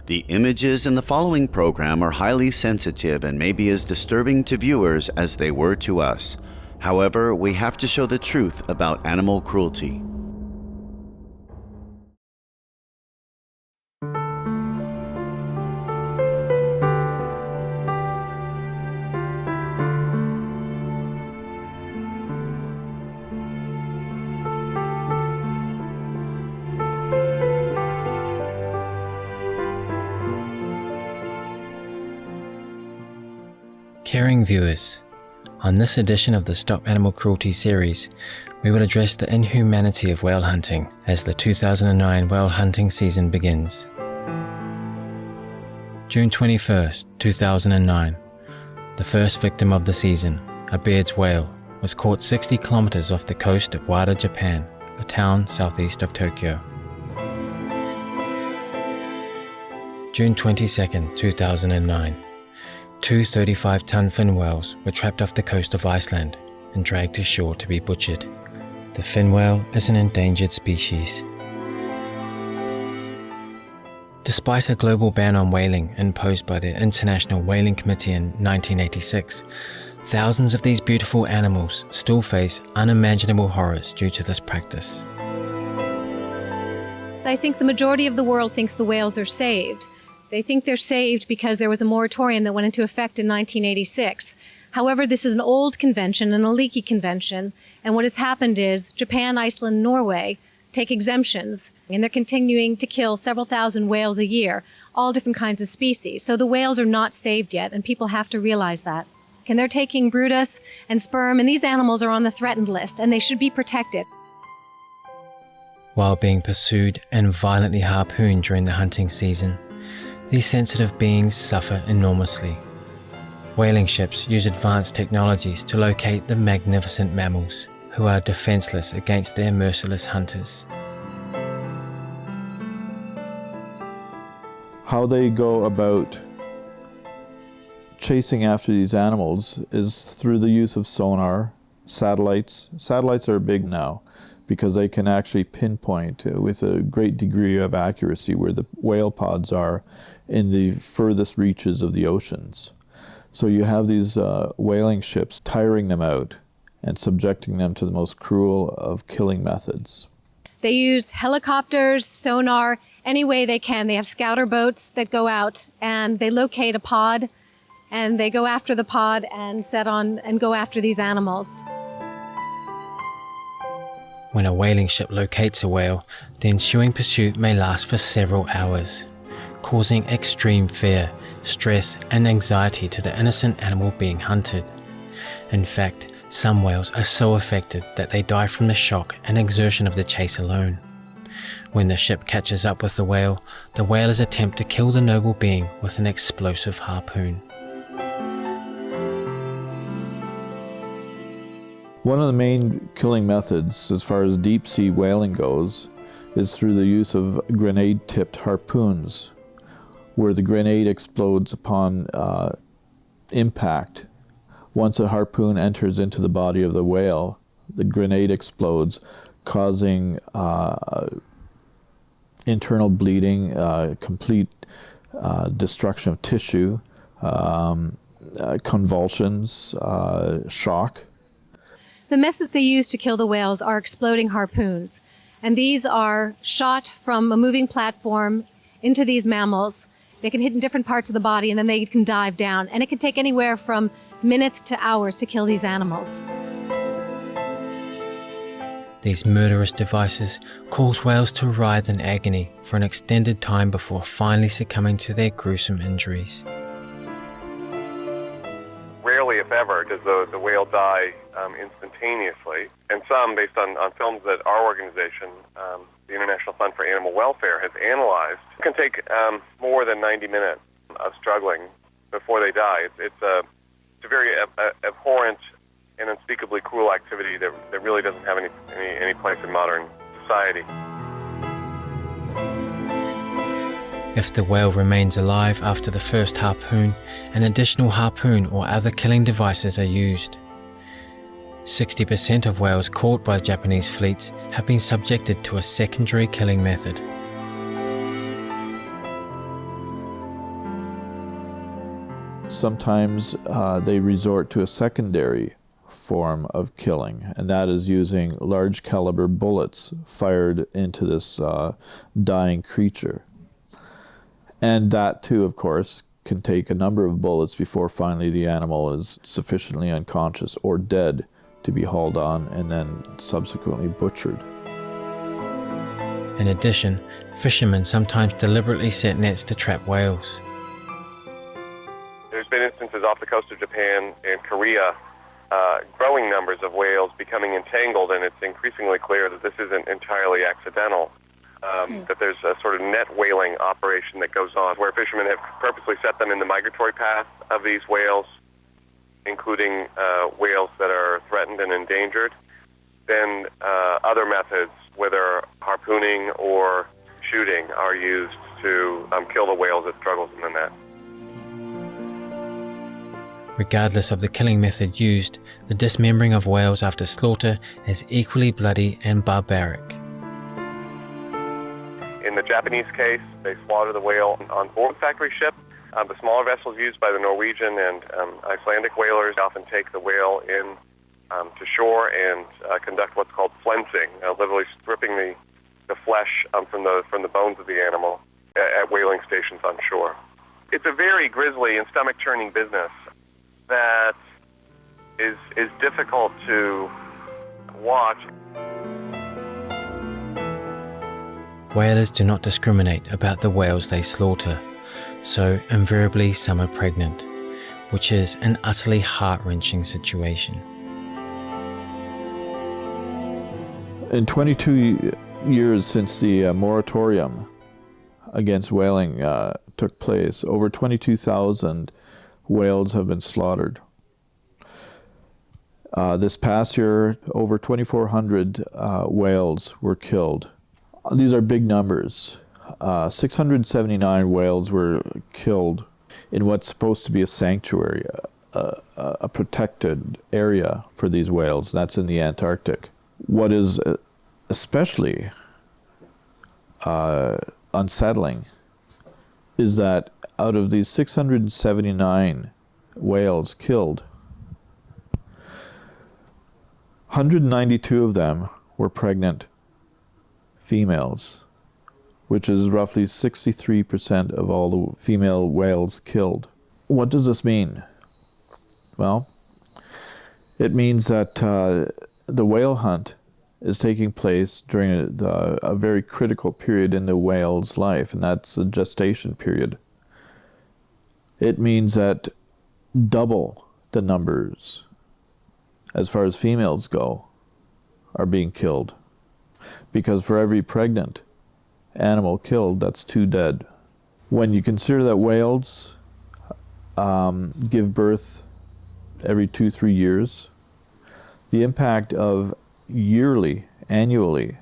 The images in the following program are highly sensitive and may be as disturbing to viewers as they were to us. However, we have to show the truth about animal cruelty. Caring viewers, on this edition of the Stop Animal Cruelty series, we will address the inhumanity of whale hunting as the 2009 whale hunting season begins. June 21st, 2009, the first victim of the season, a Baird's whale, was caught 60 kilometers off the coast of Wada, Japan, a town southeast of Tokyo. June 22nd, 2009. Two 35-ton fin whales were trapped off the coast of Iceland and dragged to shore to be butchered. The fin whale is an endangered species. Despite a global ban on whaling imposed by the International Whaling Committee in 1986, thousands of these beautiful animals still face unimaginable horrors due to this practice. I think the majority of the world thinks the whales are saved. They think they're saved because there was a moratorium that went into effect in 1986. However, this is an old convention and a leaky convention, and what has happened is Japan, Iceland, Norway take exemptions, and they're continuing to kill several thousand whales a year, all different kinds of species. So the whales are not saved yet, and people have to realize that. And they're taking Brutus and sperm, and these animals are on the threatened list, and they should be protected. While being pursued and violently harpooned during the hunting season, these sensitive beings suffer enormously. Whaling ships use advanced technologies to locate the magnificent mammals, who are defenseless against their merciless hunters. How they go about chasing after these animals is through the use of sonar, satellites. Satellites are big now because they can actually pinpoint with a great degree of accuracy where the whale pods are in the furthest reaches of the oceans. So you have these whaling ships tiring them out and subjecting them to the most cruel of killing methods. They use helicopters, sonar, any way they can. They have scouter boats that go out and they locate a pod and they go after the pod and set on and go after these animals. When a whaling ship locates a whale, the ensuing pursuit may last for several hours, causing extreme fear, stress, and anxiety to the innocent animal being hunted. In fact, some whales are so affected that they die from the shock and exertion of the chase alone. When the ship catches up with the whalers attempt to kill the noble being with an explosive harpoon. One of the main killing methods as far as deep sea whaling goes is through the use of grenade-tipped harpoons, where the grenade explodes upon impact. Once a harpoon enters into the body of the whale, the grenade explodes, causing internal bleeding, complete destruction of tissue, convulsions, shock. The methods they use to kill the whales are exploding harpoons, and these are shot from a moving platform into these mammals. They can hit in different parts of the body and then they can dive down, and it can take anywhere from minutes to hours to kill these animals. These murderous devices cause whales to writhe in agony for an extended time before finally succumbing to their gruesome injuries. Rarely, if ever, does the whale die instantaneously. And some, based on films that our organization, the International Fund for Animal Welfare, has analyzed, can take more than 90 minutes of struggling before they die. It's a very abhorrent and unspeakably cruel activity that really doesn't have any place in modern society. If the whale remains alive after the first harpoon, an additional harpoon or other killing devices are used. 60% of whales caught by Japanese fleets have been subjected to a secondary killing method. Sometimes they resort to a secondary form of killing, and that is using large caliber bullets fired into this dying creature. And that too, of course, can take a number of bullets before finally the animal is sufficiently unconscious or dead to be hauled on and then subsequently butchered. In addition, fishermen sometimes deliberately set nets to trap whales. There's been instances off the coast of Japan and Korea, growing numbers of whales becoming entangled, and it's increasingly clear that this isn't entirely accidental. That there's a sort of net whaling operation that goes on where fishermen have purposely set them in the migratory path of these whales, including whales that are threatened and endangered. Then other methods, whether harpooning or shooting, are used to kill the whales that struggles in the net. Regardless of the killing method used, the dismembering of whales after slaughter is equally bloody and barbaric. In the Japanese case, they slaughter the whale on board factory ship. The smaller vessels used by the Norwegian and Icelandic whalers often take the whale in to shore and conduct what's called flensing, literally stripping the flesh from the bones of the animal at whaling stations on shore. It's a very grisly and stomach-churning business that is difficult to watch. Whalers do not discriminate about the whales they slaughter, so invariably some are pregnant, which is an utterly heart-wrenching situation. In 22 years since the moratorium against whaling took place, over 22,000 whales have been slaughtered. This past year, over 2,400 whales were killed. These are big numbers. 679 whales were killed in what's supposed to be a sanctuary, a protected area for these whales. That's in the Antarctic. What is especially unsettling is that out of these 679 whales killed, 192 of them were pregnant females, which is roughly 63% of all the female whales killed. What does this mean? Well, it means that the whale hunt is taking place during a very critical period in the whale's life, and that's the gestation period. It means that double the numbers, as far as females go, are being killed. Because for every pregnant animal killed, that's 2 dead. When you consider that whales give birth every 2-3 years, the impact of annually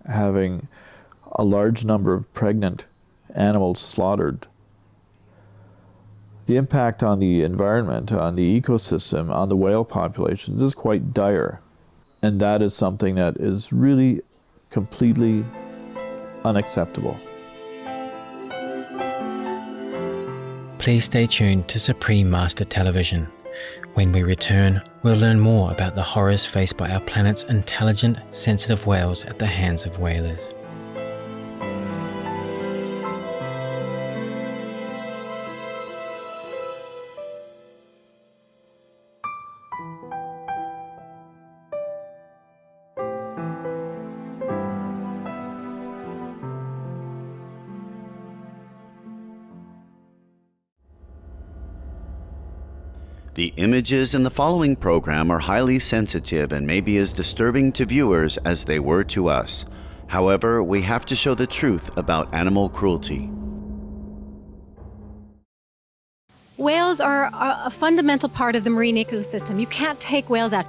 having a large number of pregnant animals slaughtered, the impact on the environment, on the ecosystem, on the whale populations is quite dire. And that is something that is really completely unacceptable. Please stay tuned to Supreme Master Television. When we return, we'll learn more about the horrors faced by our planet's intelligent, sensitive whales at the hands of whalers. The images in the following program are highly sensitive and may be as disturbing to viewers as they were to us. However, we have to show the truth about animal cruelty. Whales are a fundamental part of the marine ecosystem. You can't take whales out.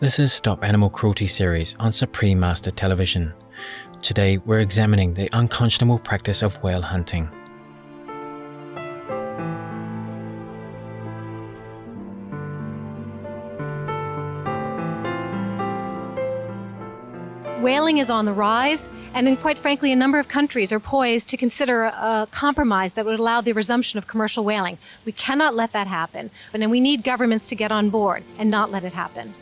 This is Stop Animal Cruelty series on Supreme Master Television. Today we're examining the unconscionable practice of whale hunting. Whaling is on the rise, and quite frankly, a number of countries are poised to consider a compromise that would allow the resumption of commercial whaling. We cannot let that happen, and we need governments to get on board and not let it happen.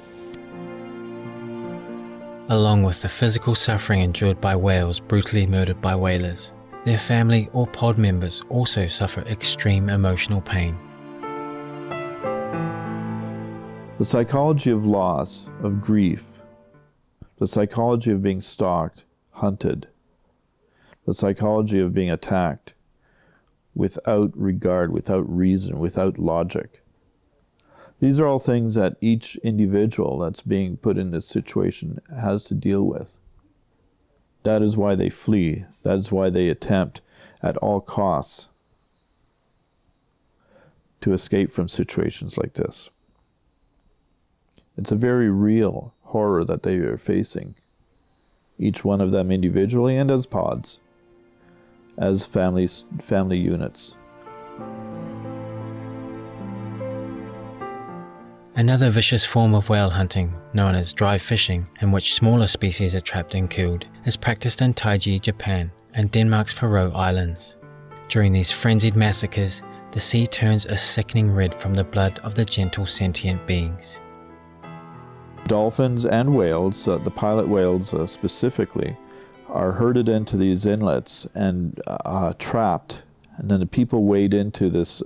Along with the physical suffering endured by whales brutally murdered by whalers, their family or pod members also suffer extreme emotional pain. The psychology of loss, of grief, the psychology of being stalked, hunted, the psychology of being attacked without regard, without reason, without logic. These are all things that each individual that's being put in this situation has to deal with. That is why they flee. That is why they attempt at all costs to escape from situations like this. It's a very real horror that they are facing, each one of them individually and as pods, as family units. Another vicious form of whale hunting, known as dry fishing, in which smaller species are trapped and killed, is practiced in Taiji, Japan, and Denmark's Faroe Islands. During these frenzied massacres, the sea turns a sickening red from the blood of the gentle sentient beings. Dolphins and whales, the pilot whales specifically, are herded into these inlets and trapped, and then the people wade into this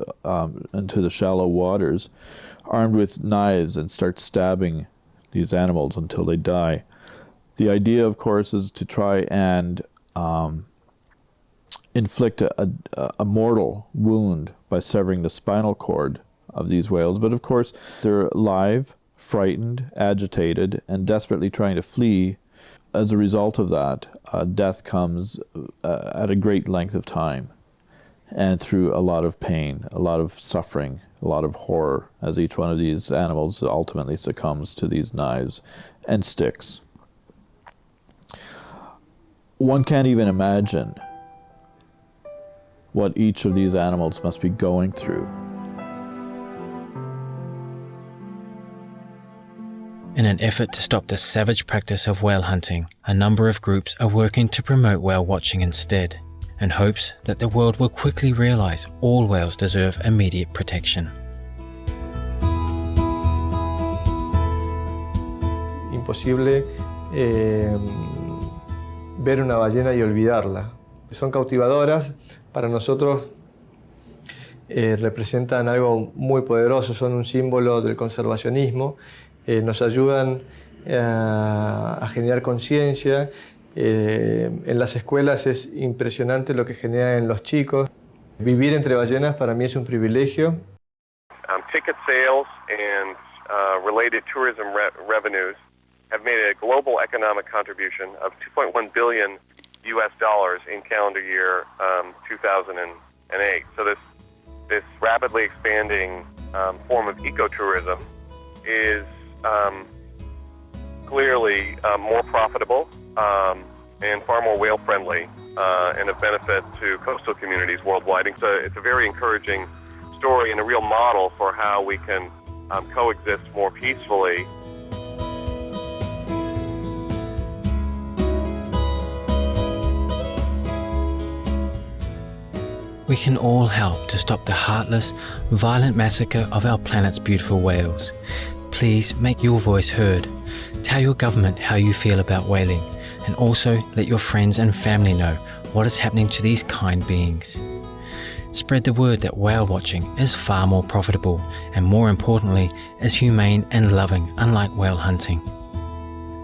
into the shallow waters, armed with knives, and start stabbing these animals until they die. The idea, of course, is to try and inflict a mortal wound by severing the spinal cord of these whales. But of course, they're live, frightened, agitated, and desperately trying to flee. As a result of that, death comes at a great length of time and through a lot of pain, a lot of suffering, a lot of horror, as each one of these animals ultimately succumbs to these knives and sticks. One can't even imagine what each of these animals must be going through. In an effort to stop the savage practice of whale hunting, a number of groups are working to promote whale watching instead, in hopes that the world will quickly realize all whales deserve immediate protection. Imposible ver una ballena y olvidarla. Son cautivadoras, para nosotros representan algo muy poderoso, son un símbolo del conservacionismo, nos ayudan a generar conciencia. En las escuelas es impresionante lo que genera en los chicos. Vivir entre ballenas para mí es un privilegio. Ticket sales and related tourism revenues have made a global economic contribution of $2.1 billion in calendar year 2008. So this rapidly expanding form of ecotourism is clearly more profitable and far more whale-friendly and of benefit to coastal communities worldwide. And so it's a very encouraging story and a real model for how we can coexist more peacefully. We can all help to stop the heartless, violent massacre of our planet's beautiful whales. Please make your voice heard. Tell your government how you feel about whaling, and also let your friends and family know what is happening to these kind beings. Spread the word that whale watching is far more profitable and, more importantly, is humane and loving, unlike whale hunting.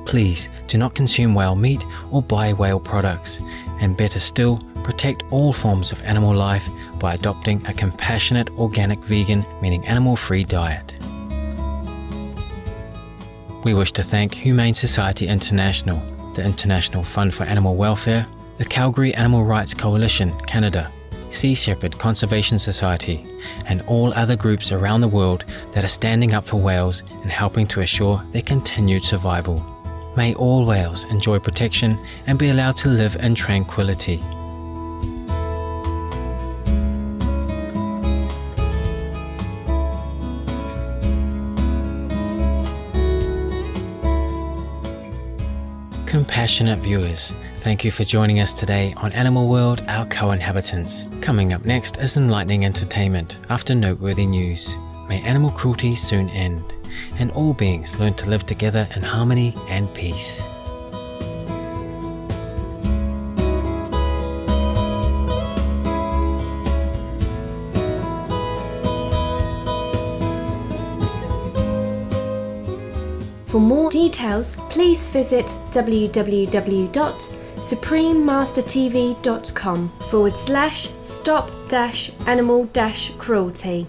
Please do not consume whale meat or buy whale products, and better still, protect all forms of animal life by adopting a compassionate, organic, vegan, meaning animal-free diet. We wish to thank Humane Society International, the International Fund for Animal Welfare, the Calgary Animal Rights Coalition, Canada, Sea Shepherd Conservation Society, and all other groups around the world that are standing up for whales and helping to assure their continued survival. May all whales enjoy protection and be allowed to live in tranquility. Compassionate viewers, thank you for joining us today on Animal World, Our Co-Inhabitants. Coming up next is enlightening entertainment after noteworthy news. May animal cruelty soon end, and all beings learn to live together in harmony and peace. For more details, please visit www.suprememastertv.com/stop-animal-cruelty.